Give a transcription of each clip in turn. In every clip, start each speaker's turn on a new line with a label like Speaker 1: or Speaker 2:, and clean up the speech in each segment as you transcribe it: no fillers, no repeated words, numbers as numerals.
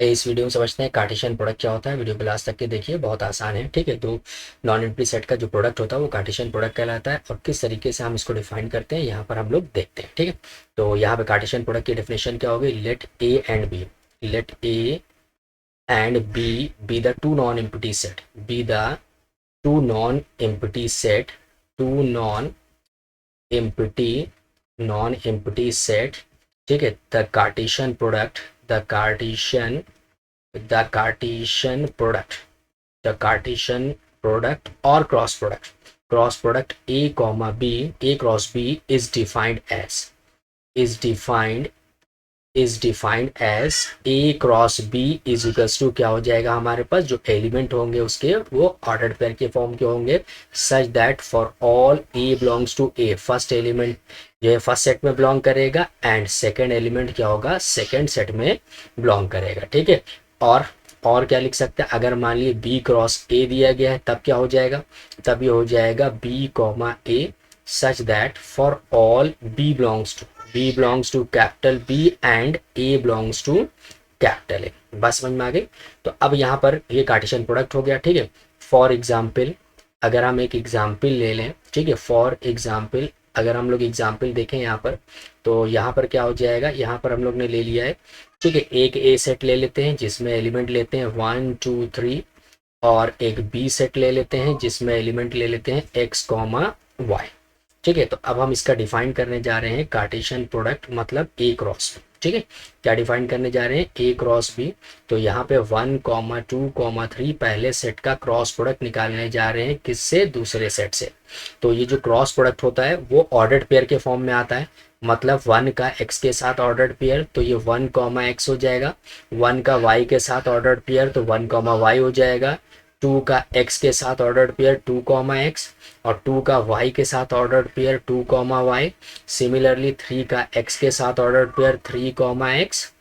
Speaker 1: इस वीडियो में समझते हैं कार्टेशियन प्रोडक्ट क्या होता है। वीडियो को लास्ट तक के देखिए, बहुत आसान है। ठीक है, दो नॉन एम्प्टी सेट का जो प्रोडक्ट होता है वो कार्टेशियन प्रोडक्ट कहलाता है, और किस तरीके से हम इसको डिफाइन करते हैं यहाँ पर हम लोग देखते हैं। ठीक है, तो यहाँ पे कार्टेशियन प्रोडक्ट की डेफिनेशन क्या होगी। Let A and B be the two non empty set, be the two non empty set, two empty non empty set. ठीक है, the Cartesian the Cartesian product, the Cartesian product or cross product A comma B, A cross B is defined as A cross B is equals to क्या हो जाएगा, हमारे पास जो element होंगे उसके वो ऑर्डर्ड पेयर के फॉर्म के होंगे, such that for all A belongs to A, first element जो है फर्स्ट सेट में बिलोंग करेगा एंड सेकेंड एलिमेंट क्या होगा, सेकेंड सेट में बिलोंग करेगा। ठीक है, और क्या लिख सकते हैं, अगर मान लीजिए बी क्रॉस ए दिया गया है तब क्या हो जाएगा, तब ये हो जाएगा B comma A such that for all B belongs to capital B and A belongs to capital A. बस समझ में आ गई। तो अब यहाँ पर ये कार्टेशियन प्रोडक्ट हो गया। ठीक है, फॉर एग्जाम्पल अगर हम एक एग्जाम्पल ले लें, ठीक है, फॉर एग्जाम्पल अगर हम लोग एग्जाम्पल देखें यहाँ पर, तो यहाँ पर क्या हो जाएगा, यहाँ पर हम लोग ने ले लिया है। ठीक है, एक ए सेट ले लेते हैं जिसमें एलिमेंट लेते हैं 1 2 3, और एक बी सेट ले लेते हैं जिसमें एलिमेंट ले लेते हैं एक्स कॉमा वाई। ठीक है, तो अब हम इसका डिफाइन करने जा रहे हैं कार्टेशियन प्रोडक्ट मतलब ए क्रॉस बी। ठीक है, क्या डिफाइन करने जा रहे हैं, ए क्रॉस बी। तो यहाँ पे 1 2 3 पहले सेट का क्रॉस प्रोडक्ट निकालने जा रहे हैं, किससे, दूसरे सेट से। तो ये जो क्रॉस प्रोडक्ट होता है वो ऑर्डर्ड पेयर के फॉर्म में आता है, मतलब 1 का x के साथ ऑर्डर्ड पेयर तो ये 1 कॉमा एक्स हो जाएगा, 1 का y के साथ ऑर्डर्ड पेयर तो 1 कॉमा वाई हो जाएगा, 2 का x के साथ ऑर्डर्ड पेयर 2 कॉमा एक्स, और 2 का y के साथ ordered pair 2 comma Y. Similarly 3 का x के साथ ऑर्डर्ड पेयर 3 कॉमा एक्स,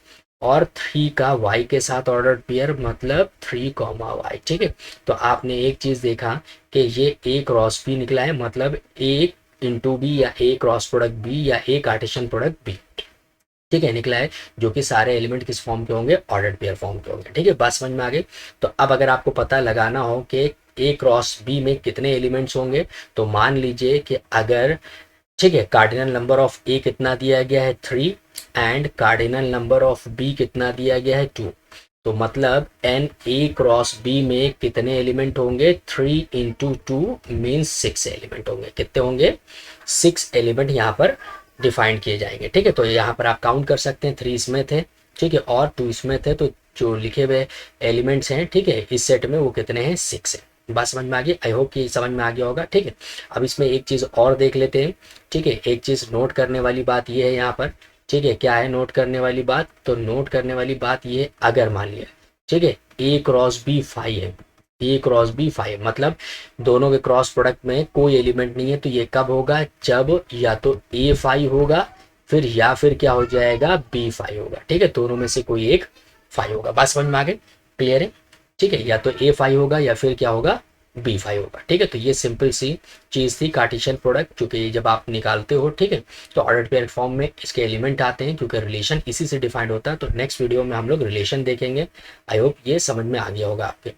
Speaker 1: और 3 का y के साथ ऑर्डर्ड पेयर मतलब 3 कॉमा वाई। ठीक है, तो आपने एक चीज़ देखा कि ये a क्रॉस b निकला है, मतलब a इंटू बी या ए क्रॉस प्रोडक्ट बी या ए कार्टेशियन प्रोडक्ट बी। ठीक है, निकला है, जो कि सारे एलिमेंट किस फॉर्म के होंगे, ऑर्डर्ड पेयर फॉर्म के होंगे। ठीक है, बात समझ में आ गई। तो अब अगर आपको पता लगाना हो कि ए क्रॉस बी में कितने एलिमेंट्स होंगे, तो मान लीजिए कि अगर, ठीक है, कार्डिनल नंबर ऑफ ए कितना दिया गया है 3 and cardinal number of B कितना दिया गया है 2, तो मतलब एन ए क्रॉस बी में कितने एलिमेंट होंगे, 3 इंटू 2 मीन्स 6 एलिमेंट होंगे। कितने होंगे, 6 एलिमेंट यहाँ पर डिफाइन किए जाएंगे। ठीक है, तो यहाँ पर आप काउंट कर सकते हैं, 3 इसमें थे, ठीक है, और 2 इसमें थे, तो जो लिखे हुए एलिमेंट्स हैं, ठीक है, इस सेट में वो कितने हैं, 6 है। बात समझ में आ गई, आई होप कि समझ में आ गया होगा। ठीक है, अब इसमें एक चीज़ और देख लेते हैं। ठीक है, एक चीज़ नोट करने वाली बात ये है यहाँ पर, ठीक है, क्या है नोट करने वाली बात, तो नोट करने वाली बात ये, अगर मान लिया, ठीक है, ए क्रॉस बी 5 है, ए क्रॉस बी 5 मतलब दोनों के क्रॉस प्रोडक्ट में कोई एलिमेंट नहीं है, तो ये कब होगा, जब या तो ए 5 होगा फिर या फिर क्या हो जाएगा, बी 5 होगा। ठीक है, दोनों में से कोई एक 5 होगा। बात समझ में आ गई, क्लियर है। ठीक है, या तो ए 5 होगा या फिर क्या होगा, बी 5 होगा। ठीक है, तो ये सिंपल सी चीज़ थी कार्टेशियन प्रोडक्ट, क्योंकि जब आप निकालते हो, ठीक है, तो ऑर्डर्ड पेयर फॉर्म में इसके एलिमेंट आते हैं, क्योंकि रिलेशन इसी से डिफाइंड होता है। तो नेक्स्ट वीडियो में हम लोग रिलेशन देखेंगे। आई होप ये समझ में आ गया होगा आपके।